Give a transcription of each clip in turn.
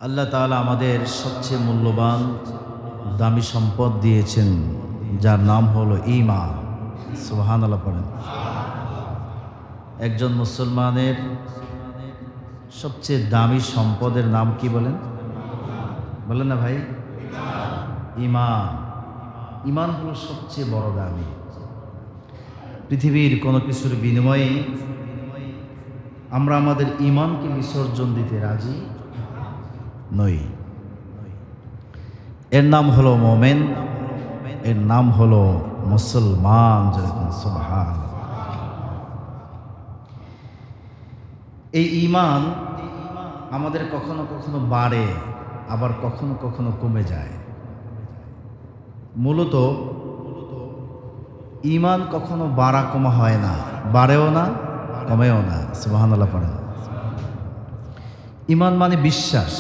আল্লাহ তাআলা আমাদের সবচেয়ে মূল্যবান দামি সম্পদ দিয়েছেন, যার নাম হলো ঈমান। সুবহানাল্লাহ পড়েন। একজন মুসলমানের সবচেয়ে দামি সম্পদের নাম কি বলেন? বলেন না ভাই? ঈমান। ঈমান হলো সবচেয়ে বড় দামি। পৃথিবীর কোনো কিছুর বিনিময়ে আমরা আমাদের ঈমানকে বিসর্জন দিতে রাজি নই। এর নাম হলো মুমিন, এর নাম হলো মুসলমান। সুবহানাল্লাহ। এই ঈমান আমাদের কখনো কখনো বাড়ে, আবার কখনো কখনো কমে যায়। মূলত ঈমান কখনো বাড়া কমা হয় না, বাড়েও না কমেও না। সুবহানাল্লাহ পড়েন। ঈমান মানে বিশ্বাস,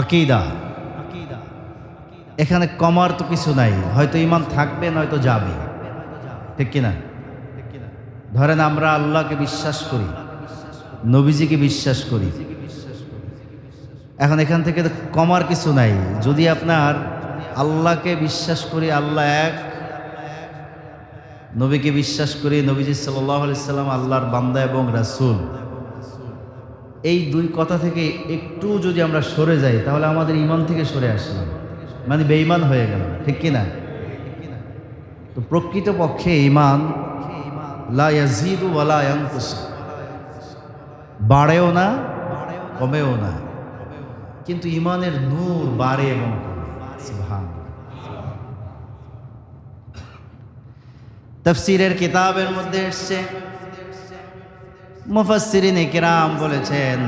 আকীদা। এখানে কমার তো কিছু নাই, হয়তো ঈমান থাকবে নয়তো যাবে, ঠিক কিনা? ধরেন আমরা আল্লাহকে বিশ্বাস করি, নবীজিকে বিশ্বাস করি, এখন এখান থেকে তো কমার কিছু নাই। যদি আপনার আল্লাহকে বিশ্বাস করি, আল্লাহ এক, নবীকে বিশ্বাস করি, নবীজি সাল্লাল্লাহু আলাইহি সাল্লাম আল্লাহর বান্দা এবং রাসূল, এই দুই কথা থেকে একটু যদি আমরা সরে যাই, তাহলে আমাদের ঈমান থেকে সরে আসলাম, মানে বেঈমান হয়ে গেলাম, ঠিক কিনা? তো প্রকৃতপক্ষে ঈমান লা ইয়াজিদু ওয়া লা ইয়ানকুস, বাড়েও না কমেও না, কিন্তু ঈমানের নূর বাড়ে এবং কমে। সুবহানাল্লাহ। তাফসীরের কিতাবের মধ্যে এসেছে, মুফাসসিরিনে কিরাম বলেছেন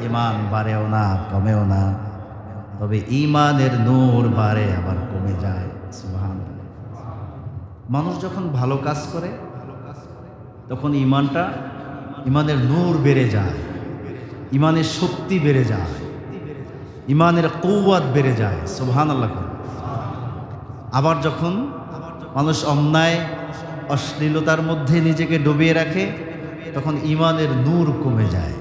ঈমান বাড়েও না কমেও না, তবে ঈমানের নূর বাড়ে আবার কমে যায়। সুবহানাল্লাহ। মানুষ যখন ভালো কাজ করে তখন ঈমানের নূর বেড়ে যায়, ঈমানের শক্তি বেড়ে যায়, ঈমানের কুওয়াত বেড়ে যায়। সুবহানাল্লাহ। আবার যখন মানুষ অন্যায় অশ্লীলতার মধ্যে নিজেকে ডুবিয়ে রাখে, তখন ঈমানের নূর কমে যায়।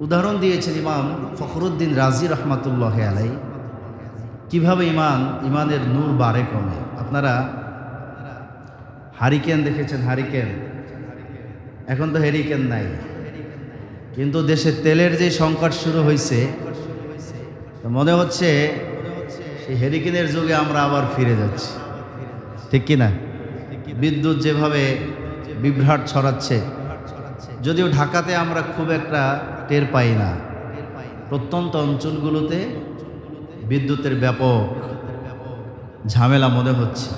উদাহরণ দিয়েছেন ইমাম ফখরুদ্দিন রাজি রহমাতুল্লাহ আলাইহি, কিভাবে ঈমানের নূর বাড়ে কমে। আপনারা হারিকেন দেখেছেন? হারিকেন, এখন তো হেরিকেন নাই, কিন্তু দেশে তেলের যে সংকট শুরু হয়েছে, মনে হচ্ছে সেই হেরিকেনের যুগে আমরা আবার ফিরে যাচ্ছি, ঠিক কিনা? বিদ্যুৎ যেভাবে বিভ্রাট ছড়াচ্ছে, যদিও ঢাকাতে আমরা খুব একটা টের পাই না, প্রত্যন্ত অঞ্চলগুলোতে বিদ্যুতের ব্যাপক ঝামেলা মনে হচ্ছে।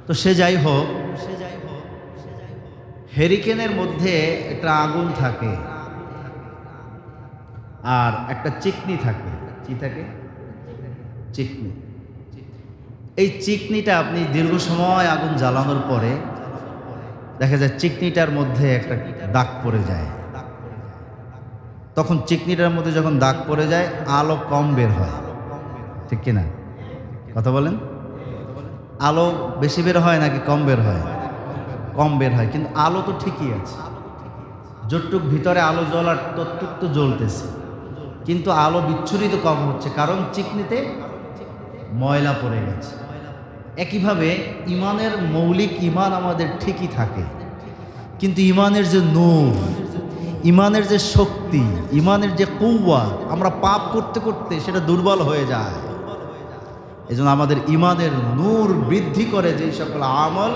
তো সে যাই হোক, হেরিকেনের মধ্যে একটা আগুন থাকে আর একটা চিকনি থাকে। কি থাকে? চিকনি। এই চিকনিটা আপনি দীর্ঘ সময় আগুন জ্বালানোর পরে দেখা যায় চিকনিটার মধ্যে একটা দাগ পড়ে যায়। তখন চিকনিটার মধ্যে যখন দাগ পড়ে যায়, আলো কম বের হয়, ঠিক কিনা? কথা বলেন। আলো বেশি বের হয় নাকি কম বের হয়? কম বের হয়, কিন্তু আলো তো ঠিকই আছে। যতটুক ভিতরে আলো জ্বলার ততটুক তো জ্বলতেছে, কিন্তু আলো বিচ্ছুরিত কম হচ্ছে, কারণ চিকনিতে ময়লা পড়ে গেছে। একইভাবে ঈমানের মৌলিক ঈমান আমাদের ঠিকই থাকে, কিন্তু ঈমানের যে নূর, ঈমানের যে শক্তি, ঈমানের যে কুওয়াত, আমরা পাপ করতে করতে সেটা দুর্বল হয়ে যায়। এজন্য আমাদের ঈমানের নূর বৃদ্ধি করে যে সকল আমল,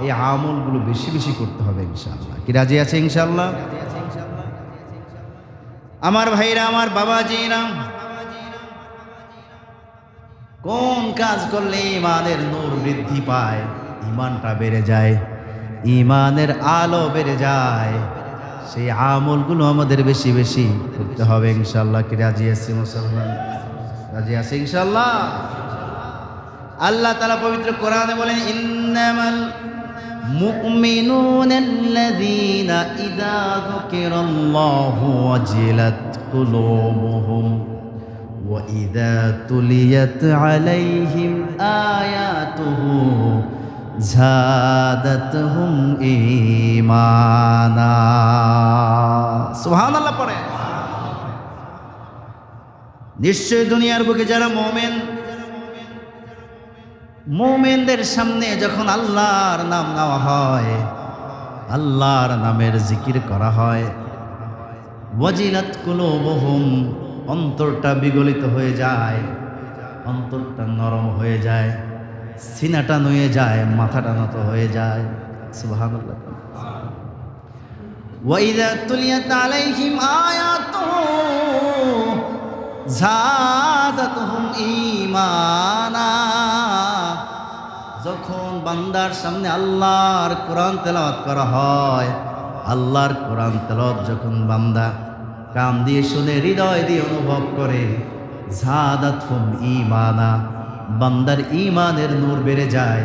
এই আমলগুলো বেশি বেশি করতে হবে ইনশাআল্লাহ। কি রাজি আছে ইনশাআল্লাহ? আমার ভাইরা, আমার বাবাজিরা, কোন কাজ করলে ঈমানের নূর বৃদ্ধি পায়, ঈমানটা বেড়ে যায়, ঈমানের আলো বেড়ে যায়, সেই আমলগুলো আমাদের বেশি বেশি করতে হবে ইনশাআল্লাহ। কি রাজি আছি মুসলমান? রাজি আছি ইনশাআল্লাহ? আল্লাহ তাআলা পবিত্র কোরআনে বলেন, ইন্নামাল মুমিনুনাল্লাযীনা ইযা যুকিরাল্লাহু ওয়াজিলাত কুলুবুহুম ওয়া ইযা তুলিয়াত আলাইহিম আয়াতুহু যাদাতহুম ঈমানা। সুবহানাল্লাহ পড়ে। নিশ্চয় দুনিয়ার বুকে যারা মোমেনদের সামনে যখন আল্লাহর নাম নেওয়া হয়, আল্লাহর নামের জিকির করা হয়, ওয়াজিলাত কুলুবুহুম, অন্তরটা বিগলিত হয়ে যায়, অন্তরটা নরম হয়ে যায়, সিনাটা নুয়ে যায়, মাথাটা নত হয়ে যায়। সুবহানাল্লাহ। ওয়াইদা তুলিয়াত আলাইহিম আয়াতুহু যাদাতুহুম ঈমানা, যখন বান্দার সামনে আল্লাহর কোরআন তেলাওয়াত করা হয়, আল্লাহর কোরআন তেলাওয়াত যখন বান্দা কান দিয়ে শুনে, হৃদয় দিয়ে অনুভব করে, যাদাতুহুম ঈমানা, বান্দার ঈমানের নূর বেড়ে যায়,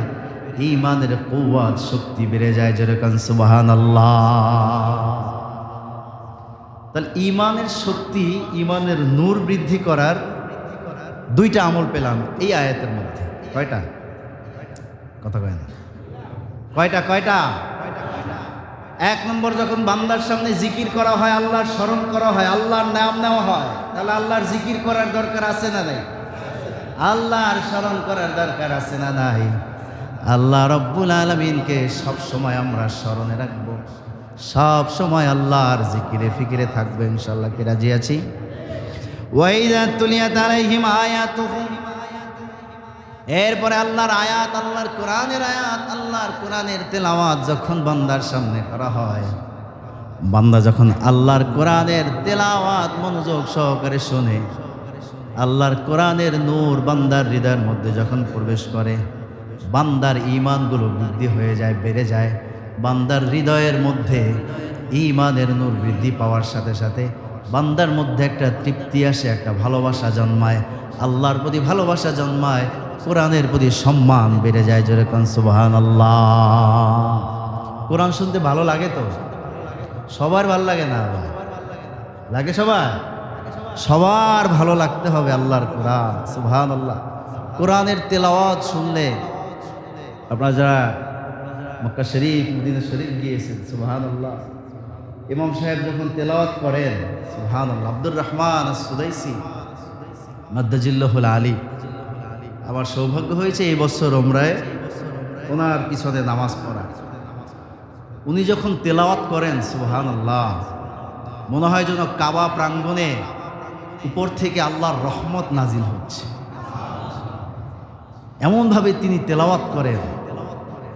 ঈমানের কুওয়াত শক্তি বেড়ে যায়। যেরকম সুবহানাল্লাহ। তাহলে ঈমানের শক্তি, ঈমানের নূর বৃদ্ধি করার দুইটা আমল পেলাম এই আয়াতের মধ্যে। কয়টা? কথা কয় না। কয়টা? এক নম্বর, যখন বান্দার সামনে জিকির করা হয়, আল্লাহর স্মরণ করা হয়, আল্লাহর নাম নেওয়া হয়, তাহলে আল্লাহর জিকির করার দরকার আছে না নাই? আল্লাহর স্মরণ করার দরকার আছে না নাই? আল্লাহ রব্বুল আলামিনকে সব সময় আমরা স্মরণে রাখবো, সব সময় আল্লাহর জিকিরে ফিকিরে থাকবে ইনশাআল্লাহ। কি রাজি আছি? ওয়াইদা তুলিয়াত আলাইহিম আয়াতুহু, এরপরে আল্লাহর আয়াত, আল্লাহর কোরআনের আয়াত, আল্লাহর কোরআনের তেলাওয়াত যখন বান্দার সামনে করা হয়, বান্দা যখন আল্লাহর কোরআনের তেলাওয়াত মনোযোগ সহকারে শোনে, আল্লাহর কোরআনের নূর বান্দার হৃদয়ের মধ্যে যখন প্রবেশ করে, বান্দার ঈমানগুলো বৃদ্ধি হয়ে যায়, বেড়ে যায়। বান্দার হৃদয়ের মধ্যে ঈমানের নূর বৃদ্ধি পাওয়ার সাথে সাথে বান্দার মধ্যে একটা তৃপ্তি আসে, একটা ভালোবাসা জন্মায়, আল্লাহর প্রতি ভালোবাসা জন্মায়, কোরআনের প্রতি সম্মান বেড়ে যায়। যেরকম সুবহানাল্লাহ। কোরআন শুনতে ভালো লাগে তো? সবার ভালো লাগে না? লাগে সবার ভালো লাগতে হবে আল্লাহর কোরআন। সুবহানাল্লাহ। কোরআনের তেলাওয়াত শুনলে, আপনারা যারা মক্কা শরীফ, মদিনা শরীফ গিয়েছেন, সুবহানাল্লাহ, ইমাম সাহেব যখন তেলাওয়াত করেন, সুবহানাল্লাহ, আব্দুর রহমান আস-সুদাইসি মাদ্দাজিল্লাহুল আলী, আমার সৌভাগ্য হয়েছে এই বছর উমরায় ওনার পিছনে নামাজ পড়া। উনি যখন তেলাওয়াত করেন, সুবহানাল্লাহ, মনে হয় যেন কাবা প্রাঙ্গণে উপর থেকে আল্লাহর রহমত নাজিল হচ্ছে। এমনভাবে তিনি তেলাওয়াত করেন,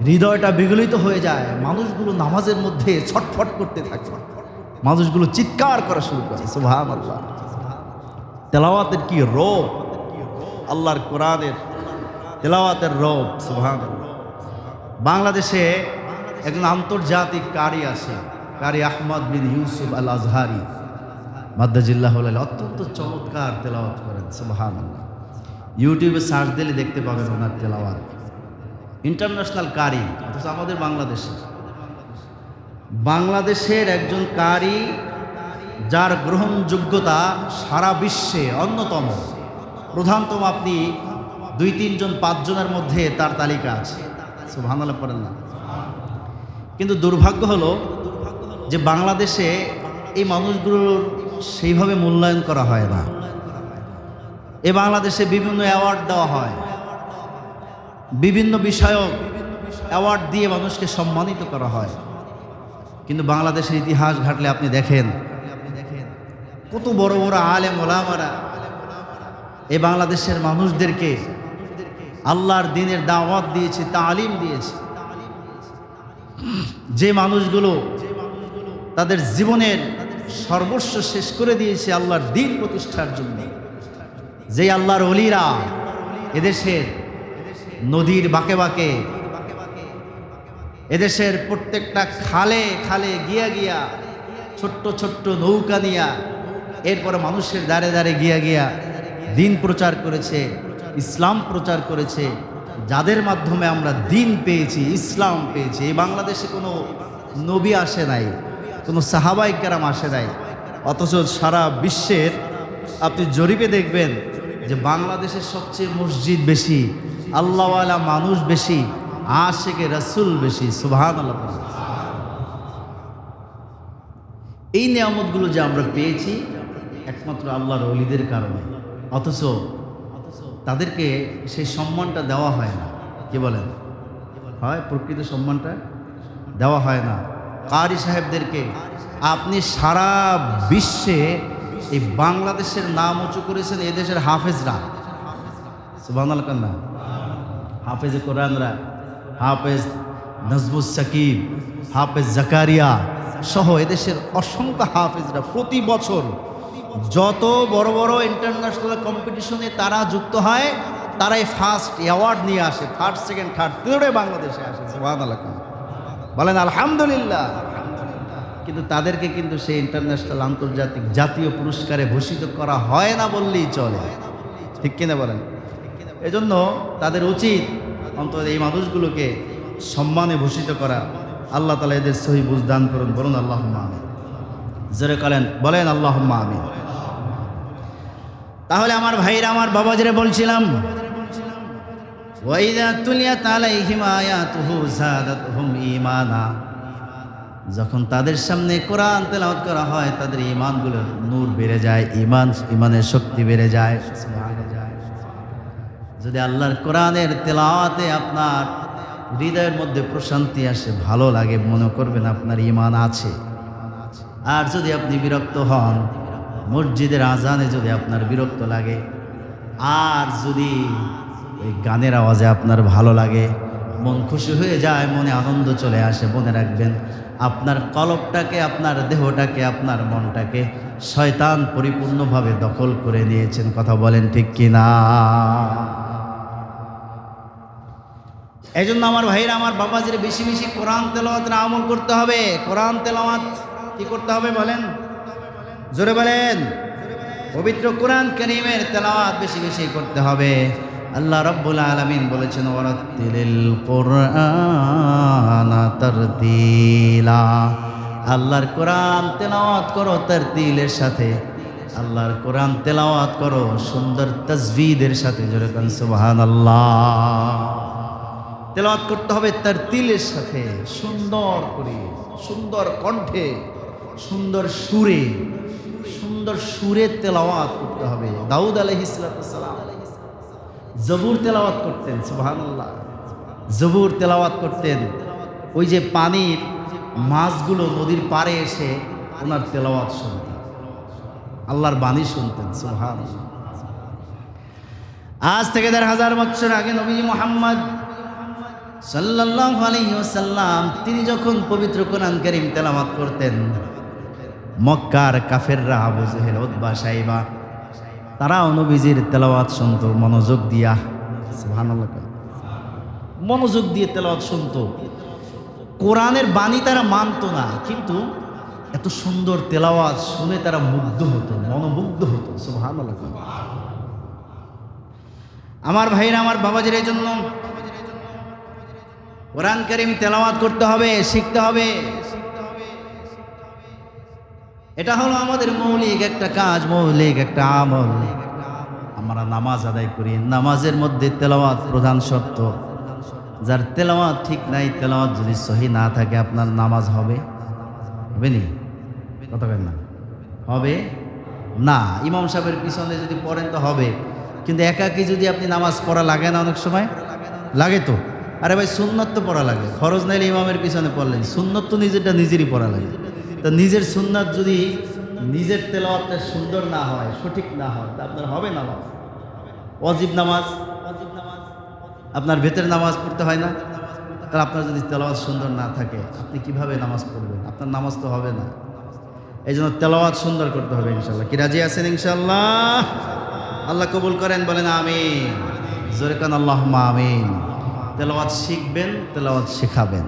হৃদয়টা বিগলিত হয়ে যায়, মানুষগুলো নামাজের মধ্যে ছটফট করতে থাকে, মানুষগুলো চিৎকার করা শুরু করে। সুবহানাল্লাহ। তেলাওয়াতের কি রূপ, আল্লাহর কোরআনের তেলাওয়াতের রূপ। সুবহানাল্লাহ। বাংলাদেশে একজন আন্তর্জাতিক কারি আছে, কারি আহমদ বিন ইউসুফ আল আজহারি মাদ্দাজিল্লাহুল আলী, অত্যন্ত চমৎকার তেলাওয়াত করেন। সুবহানাল্লাহ। ইউটিউবে সার্চ দিলে দেখতে পাবেন ওনার তেলাওয়াত। ইন্টারন্যাশনাল কারি, অথচ আমাদের বাংলাদেশের একজন কারি যার গ্রহণযোগ্যতা সারা বিশ্বে অন্যতম, প্রধানতম। আপনি 2-3 জন 5 জনের মধ্যে তার তালিকা আছে। সুবহানাল্লাহ পড়েন না? কিন্তু দুর্ভাগ্য হলো যে বাংলাদেশে এই মানুষগুলোর সেইভাবে মূল্যায়ন করা হয় না। বাংলাদেশে বিভিন্ন অ্যাওয়ার্ড দেওয়া হয়, বিভিন্ন বিষয়ক অ্যাওয়ার্ড দিয়ে মানুষকে সম্মানিত করা হয়, কিন্তু বাংলাদেশের ইতিহাস ঘাটলে আপনি দেখেন কত বড় বড় আলেম ওলামারা এই বাংলাদেশের মানুষদেরকে আল্লাহর দ্বীনের দাওয়াত দিয়েছে, তালিম দিয়েছে। যে মানুষগুলো তাদের জীবনের সর্বস্ব শেষ করে দিয়েছে আল্লাহর দ্বীন প্রতিষ্ঠার জন্য, যে আল্লাহর ওলিরা এদেশের নদীর বাঁকে বাঁকে, এদেশের প্রত্যেকটা খালে খালে গিয়া ছোট্ট ছোট্ট নৌকা নিয়া, এরপরে মানুষের দ্বারে দ্বারে গিয়া দ্বীন প্রচার করেছে, ইসলাম প্রচার করেছে, যাদের মাধ্যমে আমরা দ্বীন পেয়েছি, ইসলাম পেয়েছি। এই বাংলাদেশে কোনো নবী আসে নাই, কোনো সাহাবায়ে কেরাম আসে নাই, অথচ সারা বিশ্বের আপনি জরিপে দেখবেন যে বাংলাদেশের সবচেয়ে মসজিদ বেশি, আল্লাহওয়ালা মানুষ বেশি, আশিকে রাসূল বেশি। সুবহানাল্লাহ। এই নিয়ামতগুলো যে আমরা পেয়েছি একমাত্র আল্লাহর ওলিদের কারণে, অথচ তাদেরকে সেই সম্মানটা দেওয়া হয় না। কি বলেন? হয় প্রকৃত সম্মানটা দেওয়া হয় না। কারি সাহেবদেরকে আপনি সারা বিশ্বে এই বাংলাদেশের নাম উঁচু করেছেন এদেশের হাফেজরা, সুবহানাল্লাহ কান্না, হাফেজ কোরআনরা, হাফেজ নজমুস সাকিব, হাফেজ জাকারিয়া সহ এদেশের অসংখ্য হাফেজরা প্রতি বছর যত বড় বড় ইন্টারন্যাশনাল কম্পিটিশনে তারা যুক্ত হয়, তারাই ফার্স্ট অ্যাওয়ার্ড নিয়ে আসে, ফার্স্ট সেকেন্ড থার্ড তিনটে বাংলাদেশে আসে। সুবহানাল্লাহ বলেন আলহামদুলিল্লাহ। কিন্তু তাদেরকে কিন্তু সেই ইন্টারন্যাশনাল আন্তর্জাতিক জাতীয় পুরস্কারে ভূষিত করা হয় না বললেই চলে, ঠিক কিনা বলেন? এজন্য তাদের উচিত অন্তত এই মানুষগুলোকে সম্মানে ভূষিত করা। আল্লাহ তাআলা এদের সহি বুঝ দান করুন, বলুন আল্লাহুম্মা আমিন। জোরে বলেন আল্লাহুম্মা আমিন। তাহলে আমার ভাইরা, আমার বাবাজিরে বলছিলাম, ওয়াইদা তুলিয়াত আলাইহিম আয়াতুহু যাদাতহুম ঈমানা, যখন তাদের সামনে কোরআন তেলাওয়াত করা হয় তাদের ঈমানগুলোর নূর বেড়ে যায়, ঈমানের শক্তি বেড়ে যায়। যদি আল্লাহর কোরআনের তেলাওয়াতে আপনার হৃদয়ের মধ্যে প্রশান্তি আসে, ভালো লাগে, মনে করবেন আপনার ঈমান আছে। আর যদি আপনি বিরক্ত হন, মসজিদের আজানে যদি আপনার বিরক্ত লাগে, আর যদি ওই গানের আওয়াজে আপনার ভালো লাগে, মন খুশি হয়ে যায়, মনে আনন্দ চলে আসে, মনে রাখবেন আপনার কলবটাকে, আপনার দেহটাকে, আপনার মনটাকে শয়তান পরিপূর্ণভাবে দখল করে নিয়েছেন। কথা বলেন ঠিক কিনা? এই জন্য আমার ভাইরা, আমার বাবাজির বেশি বেশি কোরআন তেলাওয়াতের আমল করতে হবে। কোরআন তেলাওয়াত কি করতে হবে বলেন? জোরে বলেন। পবিত্র কোরআন কারীমের তেলাওয়াত বেশি বেশি করতে হবে। আল্লাহ রাব্বুল আলামিন বলেছেন, ওয়ারাত্তিলিল কুরআনা তারতিলা, আল্লাহর কোরআন তেলাওয়াত করো তারতিলের সাথে, আল্লাহর কোরআন তেলাওয়াত করো সুন্দর তাজবিদের সাথে। জোরে বলেন সুবহানাল্লাহ। তেলাওয়াত করতে হবে তারতিলের সাথে, সুন্দর করে, সুন্দর কণ্ঠে, সুন্দর সুরে, সুন্দর সুরে তেলাওয়াত করতে হবে। দাউদ আলাইহিস সালাম জবুর তেলাওয়াত করতেন, সুবহানাল্লাহ, জবুর তেলাওয়াত করতেন। ওই যে পানির মাছগুলো নদীর পাড়ে এসে ওনার তেলাওয়াত শুনতেন, আল্লাহর বাণী শুনতেন, সুবহানাল্লাহ। আজ থেকে ১,৫০০ বছর আগে নবী মুহাম্মদ সাল্লাল্লাহু আলাইহি ওয়াসাল্লাম তিনি যখন পবিত্র কোরআন কারীম তেলাওয়াত করতেন, মক্কার কাফেররা, আবু জেহেল, উতবা, সাইবা, তারাও নবীজির তেলাওয়াত শুনতো মনোযোগ দিয়া। সুবহানাল্লাহ, মনোযোগ দিয়ে তেলাওয়াত শুনতো। কোরআনের বাণী তারা মানতো না, কিন্তু এত সুন্দর তেলাওয়াত শুনে তারা মুগ্ধ হতো, মনোমুগ্ধ হতো। সুবহানাল্লাহ। আমার ভাইরা, আমার বাবাজির, এই জন্য কোরআন কারীম তেলাওয়াত করতে হবে, শিখতে হবে। এটা হলো আমাদের মৌলিক একটা কাজ, মৌলিক একটা আমল। আমরা নামাজ আদায় করি, নামাজের মধ্যে তেলাওয়াত প্রধান শর্ত। যার তেলাওয়াত ঠিক নাই, তেলাওয়াত যদি সহি না থাকে, আপনার নামাজ হবে নি? কথা বলেন না, হবে না। ইমাম সাহেবের পিছনে যদি পড়েন তো হবে, কিন্তু একাকি যদি আপনি নামাজ পড়া লাগে না? অনেক সময় লাগে তো। আরে ভাই, সুন্নত তো পড়া লাগে, ফরজ নাইলে ইমামের পিছনে পড়লেন, সুন্নত তো নিজেরটা নিজেরই পড়া লাগে। তো নিজের সুন্নাত যদি নিজের তেলাওয়াতটা সুন্দর না হয়, সঠিক না হয়, তা আপনার হবে নামাজ। ওয়াজিব নামাজ, আপনার ভেতরে নামাজ পড়তে হয় না? তাহলে আপনার যদি তেলাওয়াত সুন্দর না থাকে, আপনি কিভাবে নামাজ পড়বেন? আপনার নামাজ তো হবে না। এই জন্য তেলাওয়াত সুন্দর করতে হবে ইনশাল্লাহ। কি রাজি আছেন ইনশাল্লাহ? আল্লাহ কবুল করেন, বলেন আমিন। জোরে কান আল্লাহুম্মা আমিন। তেলাওয়াত শিখবেন, তেলাওয়াত শেখাবেন।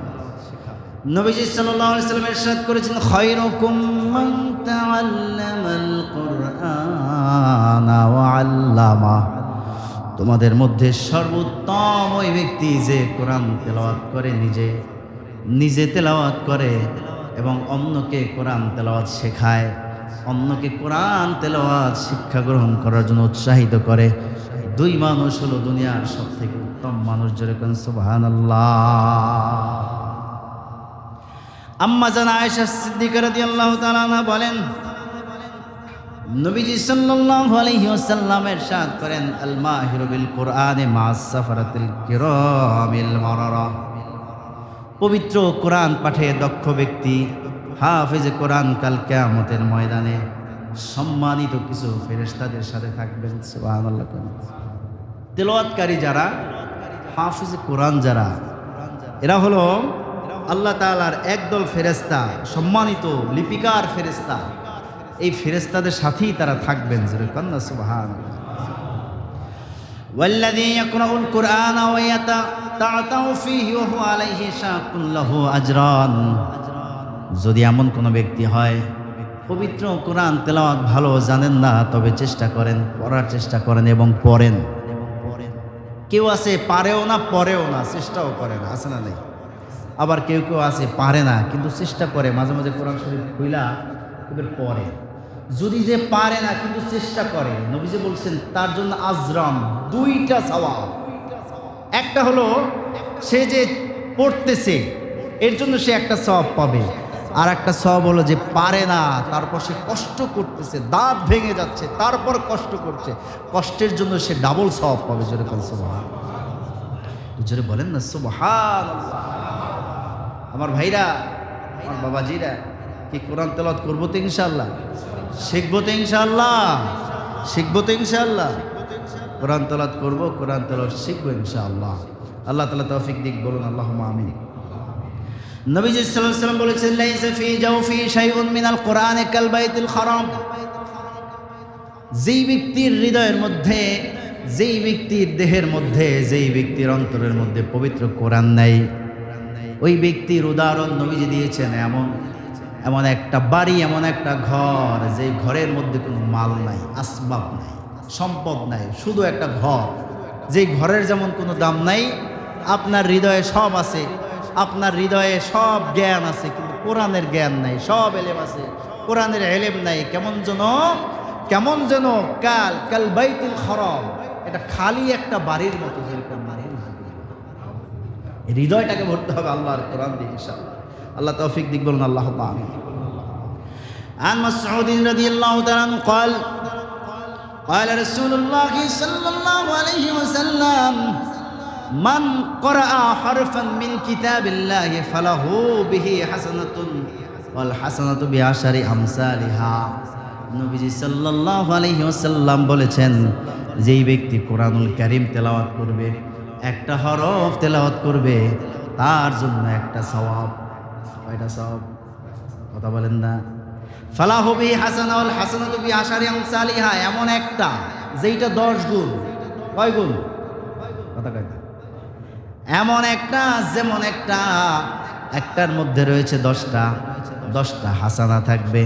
নবীজি সাল্লাল্লাহু আলাইহি ওয়াসাল্লাম ইরশাদ করেছেন, খায়রুকুম মান তাআল্লামাল কুরআনা ওয়া আল্লামা, তোমাদের মধ্যে সর্বোত্তম ওই ব্যক্তি যে কোরআন তেলাওয়াত করে, নিজে তেলাওয়াত করে এবং অন্যকে কোরআন তেলাওয়াত শেখায়, অন্যকে কোরআন তেলাওয়াত শিক্ষা গ্রহণ করার জন্য উৎসাহিত করে। দুই মানুষ হলো দুনিয়ার সবথেকে উত্তম মানুষ। যেরকম সুবহানাল্লাহ। আম্মা জান আয়েশা সিদ্দিকা রাদিয়াল্লাহু তাআলা আনহা বলেন, নবীজি সাল্লাল্লাহু আলাইহি ওয়াসাল্লাম ইরশাদ করেন, আল মাহিরু বিল কুরআনি মা'আস সাফারাতিল কিরামিল মারারা। পবিত্র কোরআন পাঠে দক্ষ ব্যক্তি, হাফেজে কোরআন কাল কিয়ামতের ময়দানে সম্মানিত কিছু ফেরেশতাদের সাথে থাকবেন। সুবহানাল্লাহ। তেলাওয়াতকারী যারা, হাফেজে কোরআন যারা, এরা হলো আল্লাহ তাআলার একদল ফেরেশতা, সম্মানিত লিপিকার ফেরেশতা। এই ফেরেশতাদের সাথেই তারা থাকবেন। যেরকম সুবহানাল্লাহ। ওয়াল্লাযী ইয়াকরাউল কুরআনা ওয়া ইয়াতাতাউ ফীহি ওয়া হুয়া আলাইহি শাকুন লাহু আজরান। যদি এমন কোনো ব্যক্তি হয় পবিত্র কোরআন তেলাওয়াত ভালো জানেন না, তবে চেষ্টা করেন, পড়ার চেষ্টা করেন এবং পড়েন। কেউ আছে পারেও না, পড়েও না, চেষ্টাও করে না, আছে না নেই? আবার কেউ কেউ আছে পারে না কিন্তু চেষ্টা করে, মাঝে মাঝে কোরআন শরীফ খুইলা এবার পড়ে। যদি যে পারে না কিন্তু চেষ্টা করে, নবীজি বলছেন তার জন্য আজরাম, দুইটা সওয়াব। একটা হলো সে যে পড়তেছে এর জন্য সে একটা সওয়াব পাবে, আর একটা সওয়াব হলো যে পারে না, তারপর সে কষ্ট করতেছে, দাঁত ভেঙে যাচ্ছে, তারপর কষ্ট করছে, কষ্টের জন্য সে ডাবল সওয়াব পাবে। জোরে বলেন সুবহানাল্লাহ। জোরে বলেন না সুবহানাল্লাহ। আমার ভাইরা, আমার বাবাজিরা, কি কোরআন তেলাওয়াত করবো তো ইনশাআল্লাহ? শিখবো তো ইনশাআল্লাহ? শিখবো তো ইনশাআল্লাহ? কোরআন তেলাওয়াত করবো, কোরআন তেলাওয়াত শিখবো ইনশাআল্লাহ। আল্লাহ তাআলা তৌফিক দিক, বলুন আল্লাহুম্মা আমিন। নবীজি সাল্লাল্লাহু আলাইহি ওয়াসাল্লাম বলেছেন, লাইসা ফি জাওফি শাইউন মিনাল কোরআনি কাল বাইতুল হারাম। যেই ব্যক্তির হৃদয়ের মধ্যে, যেই ব্যক্তির দেহের মধ্যে, যেই ব্যক্তির অন্তরের মধ্যে পবিত্র কোরআন নাই, ওই ব্যক্তির উদাহরণ নবীজি দিয়েছেন এমন একটা বাড়ি, এমন একটা ঘর, যে ঘরের মধ্যে কোনো মাল নাই, আসবাব নাই, সম্পদ নাই, শুধু একটা ঘর। যেই ঘরের যেমন কোনো দাম নাই, আপনার হৃদয়ে সব আছে, আপনার হৃদয়ে সব জ্ঞান আছে, কিন্তু কোরআনের জ্ঞান নাই। সব এলেম আছে, কোরআনের এলেম নাই। কেমন যেন কাল বাইতুল হারাম, এটা খালি একটা বাড়ির মতো। যেরকম হৃদয়টাকে ভরতে হবে আল্লাহর কোরআন দিয়ে ইনশাআল্লাহ। আল্লাহ তৌফিক দিক, বলুন আল্লাহুম্মা আমিন। আন মাসউদ রাদিয়াল্লাহু তাআলা قال قال رسول الله صلى الله عليه وسلم من قرأ حرفا من كتاب الله فله به حسنة والحسنة بعشر أمثالها। নবীজি সাল্লাল্লাহু আলাইহি ওয়াসাল্লাম বলেছেন, যেই ব্যক্তি কোরআনুল কারীম তেলাওয়াত করবে, একটা হরফ তেলাওয়াত করবে, তার জন্য একটা সওয়াব। কয়টা সওয়াব? কথা বলেন না। ফালাহু বিহি হাসানা ওয়াল হাসানাতু বিআশারি আমসালিহা। এমন একটা যেইটা 10 গুণ। কয় গুণ? কথা কয় না। এমন একটা, যেমন একটার মধ্যে রয়েছে 10টা হাসানা থাকবে,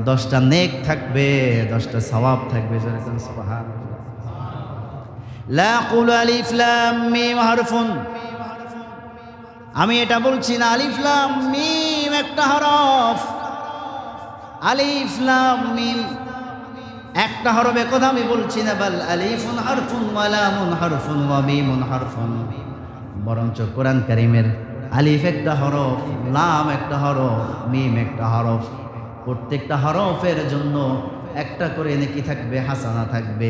10টা নেক থাকবে, 10টা সওয়াব থাকবে। যেরকম সুবহানাল্লাহ। লা কুলু আলিফ লাম মিম হারফুন। আমি এটা বলছি না আলিফ লাম মিম একটা হরফ, আলিফ লাম মিম একটা হরফ, কথা আমি বলছি না। বাল আলিফুন হারফুন ওয়া লামুন হারফুন ওয়া মিমুন হারফুন। বরঞ্চ কোরআন কারীমের আলিফ একটা হরফ, লাম একটা হরফ, মিম একটা হরফ। প্রত্যেকটা হরফের জন্য একটা করে নেকি থাকবে, হাসানা থাকবে।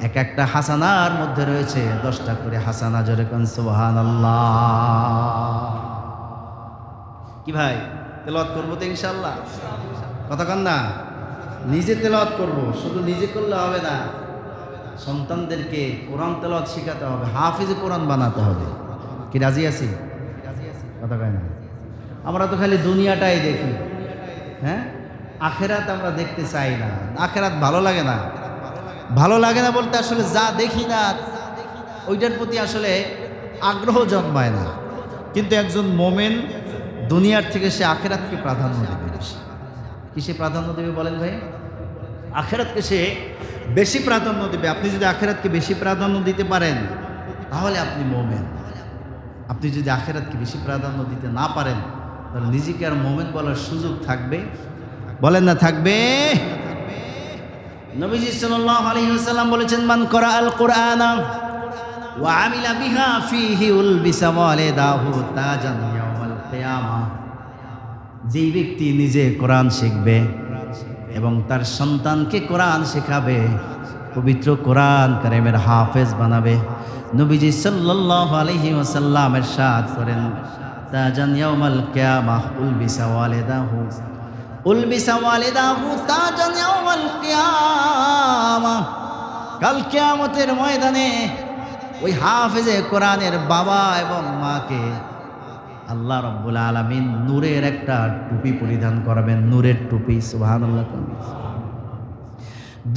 এক একটা হাসানার মধ্যে রয়েছে 10টা করে হাসানা। জোরে কোন সুবহানাল্লাহ। কি ভাই, তেলাওয়াত করবো তো ইনশাআল্লাহ? কথা কন না। নিজে তেলাওয়াত করব, শুধু নিজে করলে হবে না, সন্তানদেরকে কোরআন তেলাওয়াত শেখাতে হবে, হাফিজে কোরআন বানাতে হবে। কি রাজি আছি? কথা কয় না। আমরা তো খালি দুনিয়াটাই দেখি, হ্যাঁ, আখেরাত আমরা দেখতে চাই না। আখেরাত ভালো লাগে না। ভালো লাগে না বলতে আসলে যা দেখি না ওইটার প্রতি আসলে আগ্রহ জন্মায় না। কিন্তু একজন মোমেন দুনিয়ার থেকে সে আখেরাতকে প্রাধান্য দেবে বেশি। কিসে প্রাধান্য দেবে বলেন ভাই? আখেরাতকে সে বেশি প্রাধান্য দেবে। আপনি যদি আখেরাতকে বেশি প্রাধান্য দিতে পারেন তাহলে আপনি মোমেন। আপনি যদি আখেরাতকে বেশি প্রাধান্য দিতে না পারেন তাহলে নিজেকে আর মোমেন বলার সুযোগ থাকবে? বলেন না থাকবে? নবীজি সাল্লাল্লাহু আলাইহি ওয়াসাল্লাম বলেছেন, মান ক্বরাআল কুরআনা ওয়া আমিলা বিহা ফীহি উলবিসা ওয়ালিদাহু তাজান ইয়াউমাল কিয়ামাহ। যেই ব্যক্তি নিজে কোরআন শিখবে, এবং তার সন্তানকে কোরআন শেখাবে, পবিত্র কোরআন কারিমের হাফেজ বানাবে। নবীজি সাল্লাল্লাহু আলাইহি ওয়াসাল্লাম ইরশাদ করেন, তাজান ইয়াউমাল কিয়ামাহ উলবিসা ওয়ালিদাহু তাজান ইয়াউমাল কিয়ামাহ। কাল কিয়ামতের ময়দানে ওই হাফেজে কোরআনের বাবা এবং মাকে আল্লাহ রাব্বুল আলামিন নূরের একটা টুপি পরিধান করাবেন, নূরের টুপি। সুবহানাল্লাহ।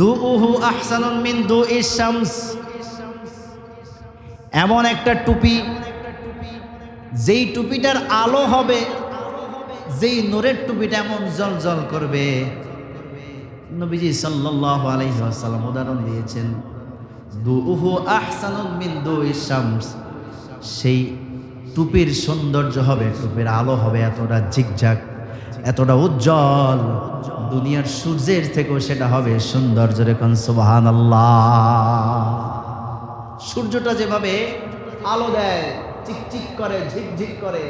দুউহু আহসানুন মিন দুইশ শামস, এমন একটা টুপি যেই টুপিটার আলো হবে, যেই নূরের টুপিটা এমন জ্বলজ্বল করবে। নবীজি সাল্লাল্লাহু আলাইহি ওয়াসাল্লাম উদাহরণ দিয়েছেন, দুউহু আহসানুন মিন দুইশ শামস, সেই টুপির সৌন্দর্য হবে, টুপির আলো হবে এতটা ঝিকঝাক, এতটা উজ্জ্বল, দুনিয়ার সূর্যের থেকেও সেটা হবে সুন্দর। জোরে কোন সুবহানাল্লাহ। সূর্যটা যেভাবে আলো দেয়, চিকচিক করে, ঝিকঝিক করে,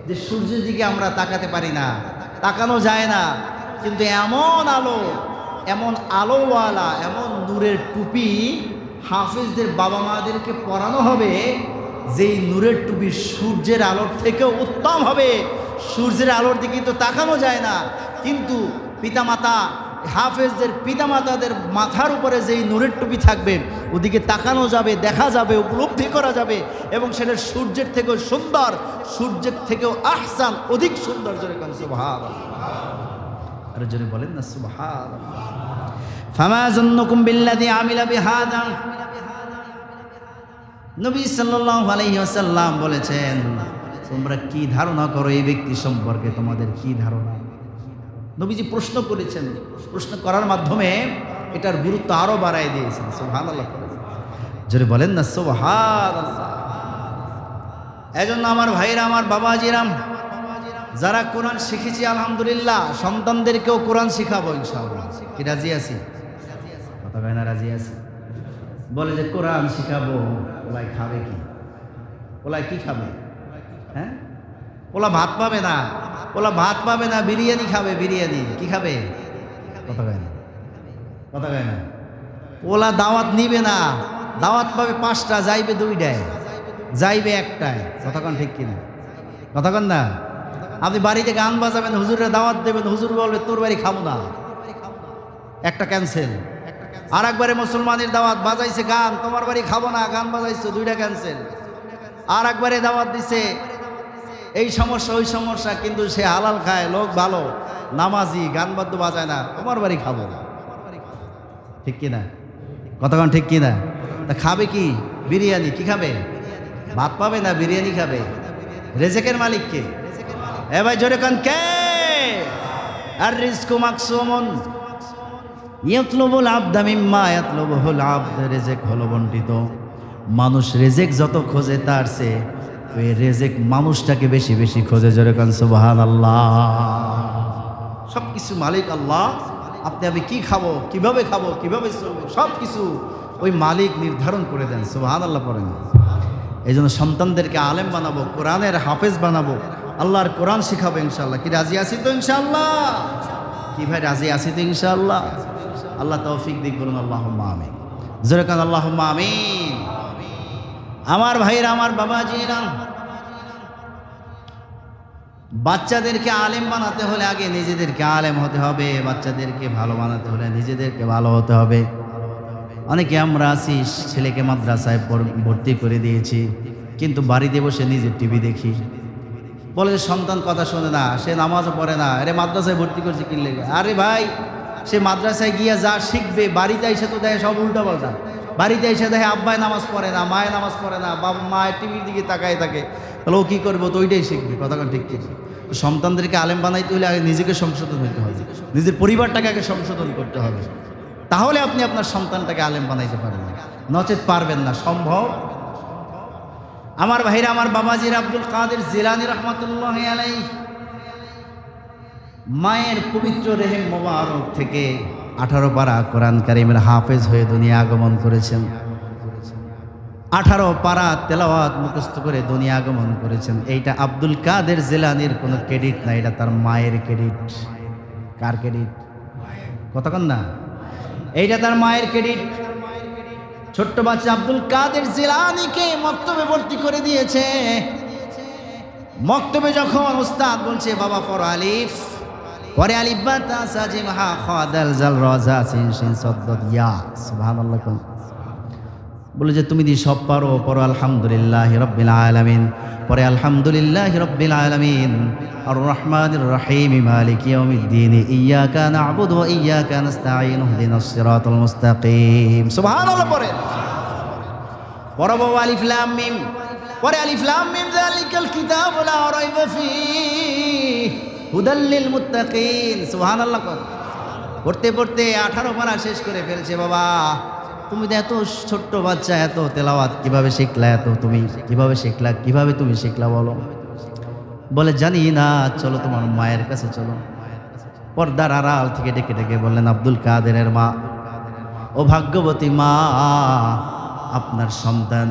যে সূর্যের দিকে আমরা তাকাতে পারি না, তাকানো যায় না, কিন্তু এমন আলো, এমন আলোওয়ালা, এমন নূরের টুপি হাফেজদের বাবা মাদেরকে পরানো হবে, যেই নূরের টুপি সূর্যের আলোর থেকেও উত্তম হবে। সূর্যের আলোর দিকে তো তাকানো যায় না, কিন্তু পিতামাতা, হাফেজদের পিতামাতাদের মাথার উপরে যেই নূরের টুপি থাকবে, ওদিকে তাকানো যাবে, দেখা যাবে, উপলব্ধি করা যাবে, এবং সেটা সূর্যের থেকেও সুন্দর, সূর্যের থেকেও আহসান, অধিক সুন্দর। জোরে কোন সুবহানাল্লাহ। আর জোরে বলেন না সুবহানাল্লাহ। ফামা যন্নুকুম বিল্লাযী আমিলা বিহাযা। নবী সাল্লাল্লাহু আলাইহি ওয়াসাল্লাম বলেছেন, তোমরা কি ধারণা করো এই ব্যক্তি সম্পর্কে, তোমাদের কি ধারণা? নবীজি প্রশ্ন করেছেন, প্রশ্ন করার মাধ্যমে এটার গুরুত্ব আরো বাড়ায় দিয়েছেন। সুবহানাল্লাহ। জোরে বলেন না সুবহানাল্লাহ। এজন্য আমার ভাইরা, আমার বাবাজিরাম, যারা কোরআন শিখেছি আলহামদুলিল্লাহ, সন্তানদেরকেও কোরআন শিখাবো ইনশাআল্লাহ। কি রাজি আছি? কথা কয় না রাজি আছি? বলে যে কোরআন শিখাবো, ওলাই খাবে কি? ওলাই কি খাবে? হ্যাঁ, ওলা ভাত পাবে না, ওলা ভাত পাবে না, বিরিয়ানি খাবে। বিরিয়ানি কি খাবে? কথা কয় না, কথা কয় না। ওলা দাওয়াত নিবে না, দাওয়াত পাবে 5টা, যাইবে 2টায়, যাইবে 1টায়। কথা কন ঠিক কিনা? কথা কন না? আপনি বাড়িতে গান বাজাবেন, হুজুরের দাওয়াত দেবেন, হুজুর বলবে তোর বাড়ি খাবো না, একটা ক্যান্সেল। আর একবারে মুসলমানের দাওয়াত, বাজাইছে গান, তোমার বাড়ি খাবো না, গান বাজাইছো, 2টা ক্যান্সেল। আর একবারে দাওয়াত দিছে, এই সমস্যা ওই সমস্যা, কিন্তু সে হালাল খায়, লোক ভালো, নামাজি, গান বাদ্য বাজায় না, তোমার বাড়ি খাবো না। ঠিক কিনা? কতক্ষণ ঠিক কিনা? তা খাবে কি? বিরিয়ানি। কি খাবে? ভাত পাবে না, বিরিয়ানি খাবে। রেজেকের মালিক কে? এ ভাই জোরে কান কে? আর রিজকু মাকসুমুন ইয়াতলুবুল আবদা মিম্মা ইয়াতলুবুল আবদ। রেজেক হলো বণ্টিত। মানুষ রেজেক যত খোঁজে তার চেয়ে ওই রেজেক মানুষটাকে বেশি বেশি খোঁজে। জোরে কান সুবহানাল্লাহ। সব কিছু মালিক আল্লাহ। আপনি আমি কি খাবো, কিভাবে খাবো, কিভাবে চলবো, সব কিছু ওই মালিক নির্ধারণ করে দেন। সুবহানাল্লাহ পড়েন। এই জন্য সন্তানদেরকে আলেম বানাবো, কোরআনের হাফেজ বানাবো, আল্লাহর কোরআন শিখাবো ইনশাআল্লাহ। কি রাজি আছি তো ইনশাআল্লাহ? কি ভাই রাজি আছি তো ইনশাআল্লাহ? আল্লাহ তৌফিক দিক, বলুন আল্লাহুম্মা আমিন। জোরে কান আল্লাহুম্মা আমিন। আমার ভাইরা, আমার বাবাজিরা, বাচ্চাদেরকে আলেম বানাতে হলে আগে নিজেদেরকে আলেম হতে হবে। বাচ্চাদেরকে ভালো বানাতে হলে নিজেদেরকে ভালো হতে হবে। অনেকে আমরা আছি, ছেলেকে মাদ্রাসায় ভর্তি করে দিয়েছি, কিন্তু বাড়িতে বসে নিজের টিভি দেখি। বলে যে সন্তান কথা শোনে না, সে নামাজও পড়ে না। আরে মাদ্রাসায় ভর্তি করছে কি লেগে? আরে ভাই, সে মাদ্রাসায় গিয়া যা শিখবে, বাড়িতে এসে তো দেখে সব উল্টা পাল্টা। বাড়িতে এসে দেখে আব্বায় নামাজ পড়ে না, মায়ের নামাজ পড়ে না, বাবা মায়ের টিভির দিকে তাকায় থাকে, তাহলে ও কী করবো? তো ওইটাই শিখবে। কথা ঠিক ঠিক। সন্তানদেরকে আলেম বানাইতে হলে আগে নিজেকে সংশোধন হতে হবে, নিজের পরিবারটাকে আগে সংশোধন করতে হবে। তাহলে আপনি আপনার সন্তানটাকে আলেম বানাইতে পারবেন, নচেত পারবেন না, সম্ভব। আমার ভাইরা, আমার বাবাজির, আব্দুল কাদের জিলানী রহমাতুল্লাহি আলাইহি মায়ের পবিত্র রেহেম মোবারক থেকে 18 পারা কোরআন কারিমের হাফেজ হয়ে দুনিয়া আগমন করেছেন। 18 পারা তেলাওয়াত মুখস্থ করে দুনিয়া আগমন করেছেন। এইটা আব্দুল কাদের জিলানীর কোনো ক্রেডিট না, এটা তার মায়ের ক্রেডিট। কার ক্রেডিট? কতক্ষণ না, এইটা তার মায়ের ক্রেডিট। ছোট্ট বাচ্চা আব্দুল কাদের জিলানীকে মক্তবে ভর্তি করে দিয়েছে। মক্তবে যখন উস্তাদ বলছে বাবা পড়ো আলিফ, পরে আলিফ বা তা সা জিম হা খা দাল জাল র জা সিন শিন সাদ দাদ ইয়া, সুবহানাল্লাহ। বলে যে তুমি দি সব পারো, পড়ো আলহামদুলিল্লাহি রাব্বিল আলামিন, পরে আলহামদুলিল্লাহি রাব্বিল আলামিন আর রহমানির রহিম মালিকি ইয়াউমিদ্দিন ইয়্যাকা না'বুদু ওয়া ইয়্যাকা নাস্তাঈন ইহদিনাস সিরাতাল মুস্তাকিম, সুবহানাল্লাহ। পরে পড়ো আলিফ লাম মিম, পরে আলিফ লাম মিম যালিকাল কিতাবু লা রাইবা ফীহি হুদাল লিল মুত্তাকিন, সুবহানাল্লাহ। পড়তে পড়তে 18 পারা শেষ করে ফেলছে। বাবা তুমি তো এত ছোট্ট বাচ্চা, এত তেলাওয়াত কিভাবে শিখলা, এত তুমি কিভাবে শিখলা, কিভাবে তুমি শিখলা বলো? বলে জানি না, চলো তোমার মায়ের কাছে চলো। পর্দার আড়াল থেকে ডেকে ডেকে বললেন আব্দুল কাদেরের মা, ও ভাগ্যবতী মা, আপনার সন্তান,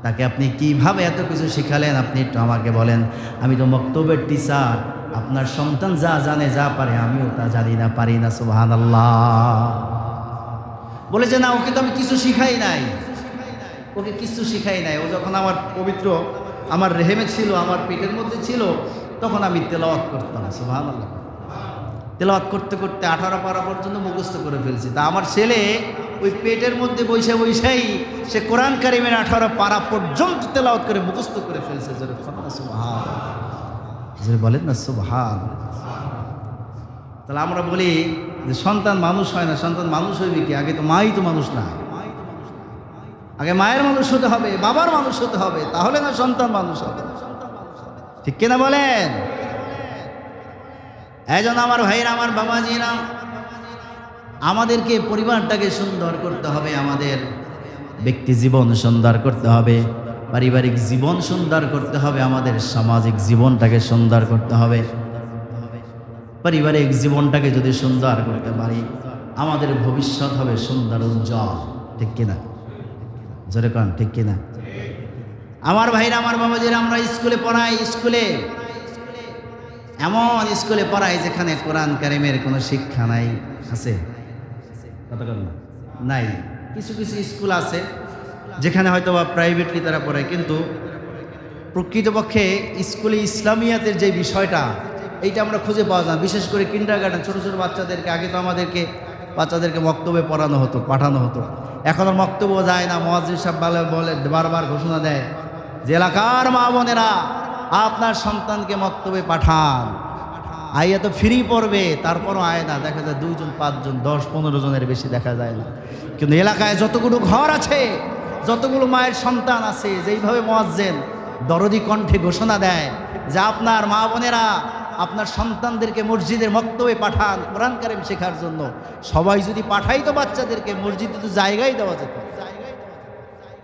তাকে আপনি কিভাবে এত কিছু শিখালেন আপনি একটু আমাকে বলেন। আমি তো মক্তবের টিচার, আপনার সন্তান যা জানে যা পারে আমিও তা জানি না, পারি না, সুবহানাল্লাহ। বলে যে না, ওকে তো আমি কিছু শিখাই নাই, ওকে কিছু শিখাই নাই। ও যখন আমার পবিত্র আমার রেহেমে ছিল, আমার পেটের মধ্যে ছিল, তখন আমি তেলাওয়াত করতাম, সুবহানাল্লাহ। তেলাওয়াত করতে করতে 18 পারা পর্যন্ত মুখস্থ করে ফেলছি। তা আমার ছেলে ওই পেটের মধ্যে বৈশাই সে কোরআন কারিমের 18 পারা পর্যন্ত তেলাওয়াত করে মুখস্থ করে ফেলছে। জোরে সুবহানাল্লাহ, জোরে বলেন না সুবহানাল্লাহ। তাহলে আমরা বলি যে সন্তান মানুষ হয় না, সন্তান মানুষ হইবে কি? আগে তো মাই তো মানুষ না, আগে মায়ের মানুষ হতে হবে, বাবার মানুষ হতে হবে, তাহলে না সন্তান মানুষ হবে, ঠিক কিনা বলেন? এই জন্য আমার ভাইরা, আমার বাবাজিরা, আমাদেরকে পরিবারটাকে সুন্দর করতে হবে, আমাদের ব্যক্তি জীবন সুন্দর করতে হবে, পারিবারিক জীবন সুন্দর করতে হবে, আমাদের সামাজিক জীবনটাকে সুন্দর করতে হবে। পারিবারিক জীবনটাকে যদি সুন্দর করতে পারি, আমাদের ভবিষ্যৎ হবে সুন্দর উজ্জ্বল, ঠিক কিনা? জোরে কন, ঠিক কিনা? আমার ভাইরা, আমার বাবাজিরা, আমরা স্কুলে পড়াই, স্কুলে এমন স্কুলে পড়াই যেখানে কোরআন কারিমের কোনো শিক্ষা নাই, আছে? কতক্ষণ নাই? কিছু কিছু স্কুল আছে যেখানে হয়তো বা প্রাইভেটলি তারা পড়ায়, কিন্তু প্রকৃতপক্ষে স্কুলে ইসলামিয়াতের যে বিষয়টা, এইটা আমরা খুঁজে পাওয়া যায়। বিশেষ করে কিন্ডারগার্টেন, ছোটো ছোটো বাচ্চাদেরকে, আগে তো আমাদেরকে বাচ্চাদেরকে মক্তবে পড়ানো হতো, পাঠানো হতো। এখন আর মক্তব্য যায় না। মুয়াজ্জিন সাহেব বলে, বারবার ঘোষণা দেয় যে এলাকার মা বোনেরা আপনার সন্তানকে মক্তবে পাঠান, আইয়া তো ফ্রি পড়বে, তারপরও আয় না। দেখা যায় 2 জন 5 জন 10-15 জনের বেশি দেখা যায় না। কিন্তু এলাকায় যতগুলো ঘর আছে, যতগুলো মায়ের সন্তান আছে, যেইভাবে মুয়াজ্জিন দরদি কণ্ঠে ঘোষণা দেয় যে আপনার মা বোনেরা আপনার সন্তানদেরকে মসজিদের মক্তবে পাঠান কোরআন কারিম শেখার জন্য, সবাই যদি পাঠাই তো বাচ্চাদেরকে মসজিদে তো জায়গায় দেওয়া যেত,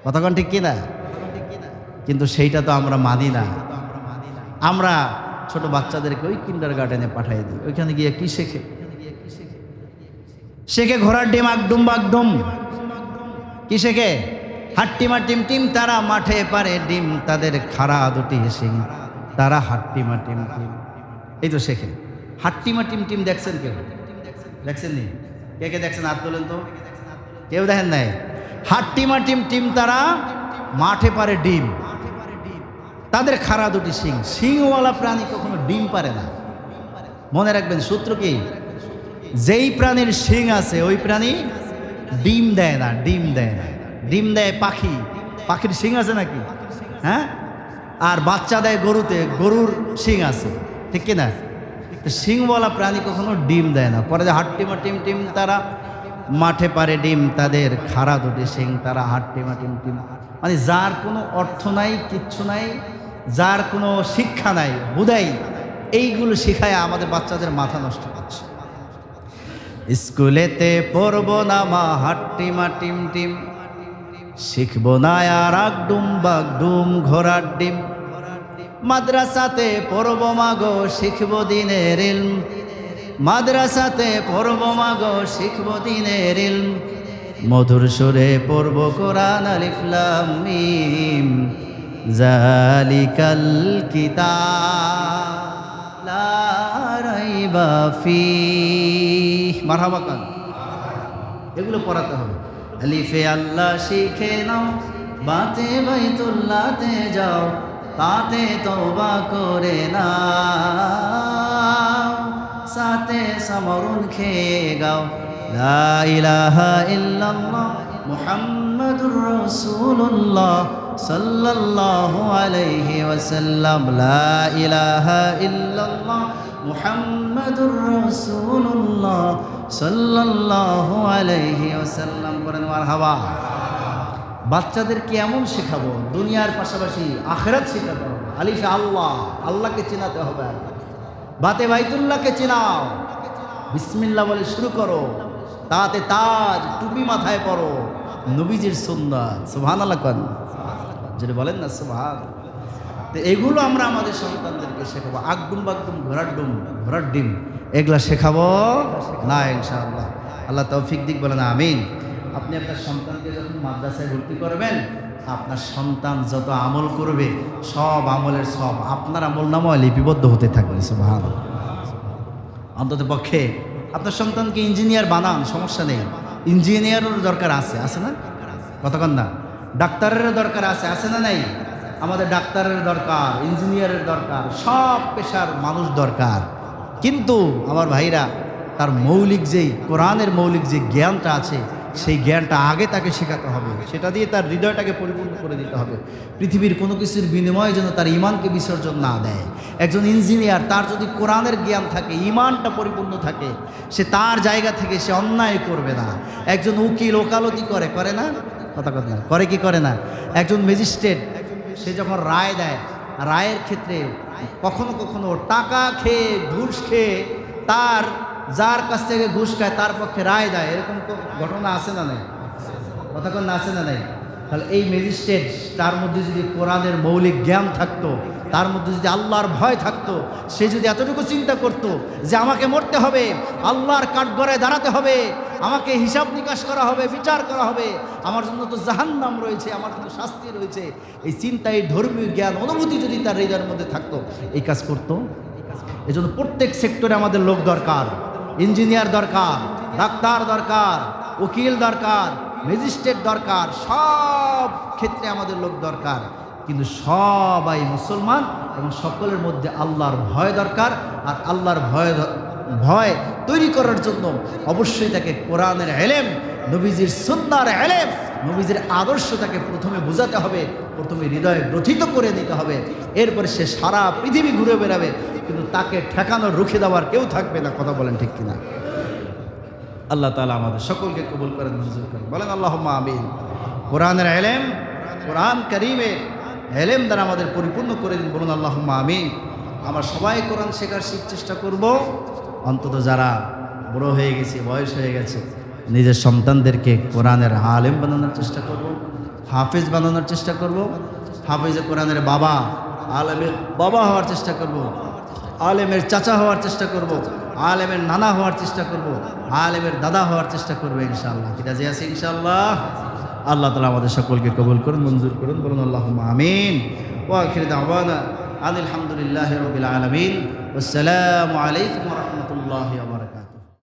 কতক্ষণ ঠিক কিনা? কিন্তু সেইটা তো আমরা মানি না। আমরা ছোট বাচ্চাদেরকে ওই কিন্ডারগার্টেনে পাঠিয়ে দিই। ওইখানে গিয়ে কি শেখে? শেখে ঘোড়ার ডিম আকডুম বাগডুম। কি শেখে? হাট্টিমা টিম টিম তারা মাঠে পারে ডিম, তাদের খাড়া 2টি শিং, তারা হাট্টিমা টিম টিম। এই তো শেখে। হাট্টিমা টিম টিম দেখছেন কেউ? দেখছেন নি? কে কে দেখছেন? হাত তোলেন তো। কেউ দেখেন নাই? হাট্টিমা টিম টিম তারা মাঠে পারে ডিম, তাদের খাড়া 2টি শিং। শিংওয়ালা প্রাণী কখনো ডিম পারে না। মনে রাখবেন সূত্র কি? যেই প্রাণীর শিং আছে ওই প্রাণী ডিম দেয় না, ডিম দেয় না। ডিম দেয় পাখি, পাখির শিং আছে নাকি? হ্যাঁ। আর বাচ্চা দেয় গরুতে, গরুর শিং আছে, ঠিক কিনা? শিংওয়ালা প্রাণী কখনো ডিম দেয় না। পরে যে হাট্টিমা টিম টিম তারা মাঠে পারে ডিম, তাদের খাড়া 2টি শিং, তারা হাট্টিমা টিম টিম। মানে যার কোনো অর্থ নাই, কিচ্ছু নাই, যার কোনো শিক্ষা নাই, হুদাই এইগুলো শিখায় আমাদের বাচ্চাদের মাথা নষ্ট করছে। স্কুলেতে পড়বো না মা হাট্টিমা টিম টিম, শিখবো না আর আকডুম বাগডুম ঘোড়ার ডিম। মাদ্রাসাতে পড়বো মাগো শিখবো দিনের ইলম, মাদ্রাসাতে পড়বো মাগো শিখবো দিনের ইলম। মধুর সুরে পড়বো কোরআন আলিফ লাম মিম, যালিকাল কিতাব লা রাইবা রাইবা ফিহ। মারহাবা কান, এগুলো পড়াতে হবে। আলিফে আল্লাহ শিখে নাও, বাতে বাইতুল্লাহতে যাও, তাতে তওবা করে নাও, সাথে সমরুন খেয়ে গাও, লা ইলাহা ইল্লাল্লাহ মুহাম্মাদুর রাসূলুল্লাহ সাল্লাল্লাহু আলাইহি ওয়াসাল্লাম, লা ইলাহা ইল্লাল্লাহ মুহাম্মাদুর রাসূলুল্লাহ সাল্লাল্লাহু আলাইহি ওয়াসাল্লাম। করেন মারহাবা। বাচ্চাদেরকে এমন শেখাবো, দুনিয়ার পাশাপাশি আখিরাত শেখাতে হবে। আলিফে আল্লাহ, আল্লাহকে চেনাতে হবে। বাতে বাইতুল্লাহকে চেনাও, বিসমিল্লাহ বলে শুরু করো, তাতে তাজ টুপি মাথায় পরো, নবীজির সুন্নাত। সুবহানাল্লাহ কোন, যদি বলেন না সুবহান। তো এগুলো আমরা আমাদের সন্তানদেরকে শেখাবো। আগডুম বাগডুম ঘোড়ার ডিম এগুলা শেখাবো না ইনশাআল্লাহ। আল্লাহ তৌফিক দিক, বলেন আমিন। আপনি আপনার সন্তানকে যখন মাদ্রাসায় ভর্তি করবেন, আপনার সন্তান যত আমল করবে সব আমলের সব আপনার আমল নামায় লিপিবদ্ধ হতে থাকবে। সুবহানাল্লাহ। অন্তত পক্ষে আপনার সন্তানকে ইঞ্জিনিয়ার বানান, সমস্যা নেই। ইঞ্জিনিয়ারের দরকার আছে, আছে না? কতক্ষণ না? ডাক্তারেরও দরকার আছে, আছে না নাই? আমাদের ডাক্তারের দরকার, ইঞ্জিনিয়ারের দরকার, সব পেশার মানুষ দরকার। কিন্তু আমার ভাইরা, তার মৌলিক যেই কোরআনের মৌলিক যে জ্ঞানটা আছে, সেই জ্ঞানটা আগে তাকে শেখাতে হবে, সেটা দিয়ে তার হৃদয়টাকে পরিপূর্ণ করে দিতে হবে। পৃথিবীর কোনো কিছুর বিনিময়ে যেন তার ইমানকে বিসর্জন না দেয়। একজন ইঞ্জিনিয়ার, তার যদি কোরআনের জ্ঞান থাকে, ইমানটা পরিপূর্ণ থাকে, সে তার জায়গা থেকে সে অন্যায় করবে না। একজন উকিল ওকালতি করে না? কথা না, করে কি করে না? একজন ম্যাজিস্ট্রেট, সে যখন রায় দেয়, রায়ের ক্ষেত্রে কখনো কখনো টাকা খেয়ে, ঘুষ খেয়ে, তার যার কাছ থেকে ঘুষ খায় তার পক্ষে রায় দেয়, এরকম তো ঘটনা আছে না নাই? কতক্ষণ না আছে না নাই? তাহলে এই ম্যাজিস্ট্রেট, তার মধ্যে যদি কোরআনের মৌলিক জ্ঞান থাকতো, তার মধ্যে যদি আল্লাহর ভয় থাকতো, সে যদি এতটুকু চিন্তা করতো যে আমাকে মরতে হবে, আল্লাহর কাঠগড়ায় দাঁড়াতে হবে, আমাকে হিসাব নিকাশ করা হবে, বিচার করা হবে, আমার জন্য তো জাহান্নাম রয়েছে, আমার জন্য শাস্তি রয়েছে, এই চিন্তা, এই ধর্মীয় জ্ঞান, অনুভূতি যদি তার হৃদয়ের মধ্যে থাকতো, এই কাজ করতো। এজন্য প্রত্যেক সেক্টরে আমাদের লোক দরকার। ইঞ্জিনিয়ার দরকার, ডাক্তার দরকার, উকিল দরকার, ম্যাজিস্ট্রেট দরকার, সব ক্ষেত্রে আমাদের লোক দরকার। কিন্তু সবাই মুসলমান এবং সকলের মধ্যে আল্লাহর ভয় দরকার। আর আল্লাহর ভয় তৈরি করার জন্য অবশ্যই তাকে কোরআনের ইলম, নবীজির সুন্নাহর ইলম, নবীজির আদর্শ তাকে প্রথমে বোঝাতে হবে, প্রথমে হৃদয়ে গ্রথিত করে নিতে হবে। এরপরে সে সারা পৃথিবী ঘুরে বেড়াবে, কিন্তু তাকে ঠেকানো, রুখে দেওয়ার কেউ থাকবে না। কথা বলেন ঠিক কিনা? আল্লাহ তাআলা আমাদের সকলকে কবুল করেন, মঞ্জুর করেন, বলেন আল্লাহুম্মা আমিন। কোরআনের ইলম, কোরআন কারীমের ইলম দ্বারা আমাদের পরিপূর্ণ করে দিন, বলুন আল্লাহুম্মা আমিন। আমরা সবাই কোরআন শেখার চেষ্টা করব। অন্তত যারা বড় হয়ে গেছে, বয়স হয়ে গেছে, নিজের সন্তানদেরকে কোরআনের আলেম বানানোর চেষ্টা করব, হাফেজ বানানোর চেষ্টা করব। হাফেজে কোরআনের বাবা, আলেমের বাবা হওয়ার চেষ্টা করব, আলেমের চাচা হওয়ার চেষ্টা করব, আলেমের নানা হওয়ার চেষ্টা করব, আলেমের দাদা হওয়ার চেষ্টা করবো ইনশাআল্লাহ। কি রাজি আছে ইনশাআল্লাহ? আল্লাহ তাআলা আমাদের সকলকে কবুল করুন, মঞ্জুর করুন, বলুন আল্লাহুম্মা আমিন। ওয়া আখিরু দাওয়ানা আলহামদুলিল্লাহি রাব্বিল আলামিন। আসসালামু আলাইকুম ওয়া রাহমাতুল্লাহি ওয়া বারাকাতুহু।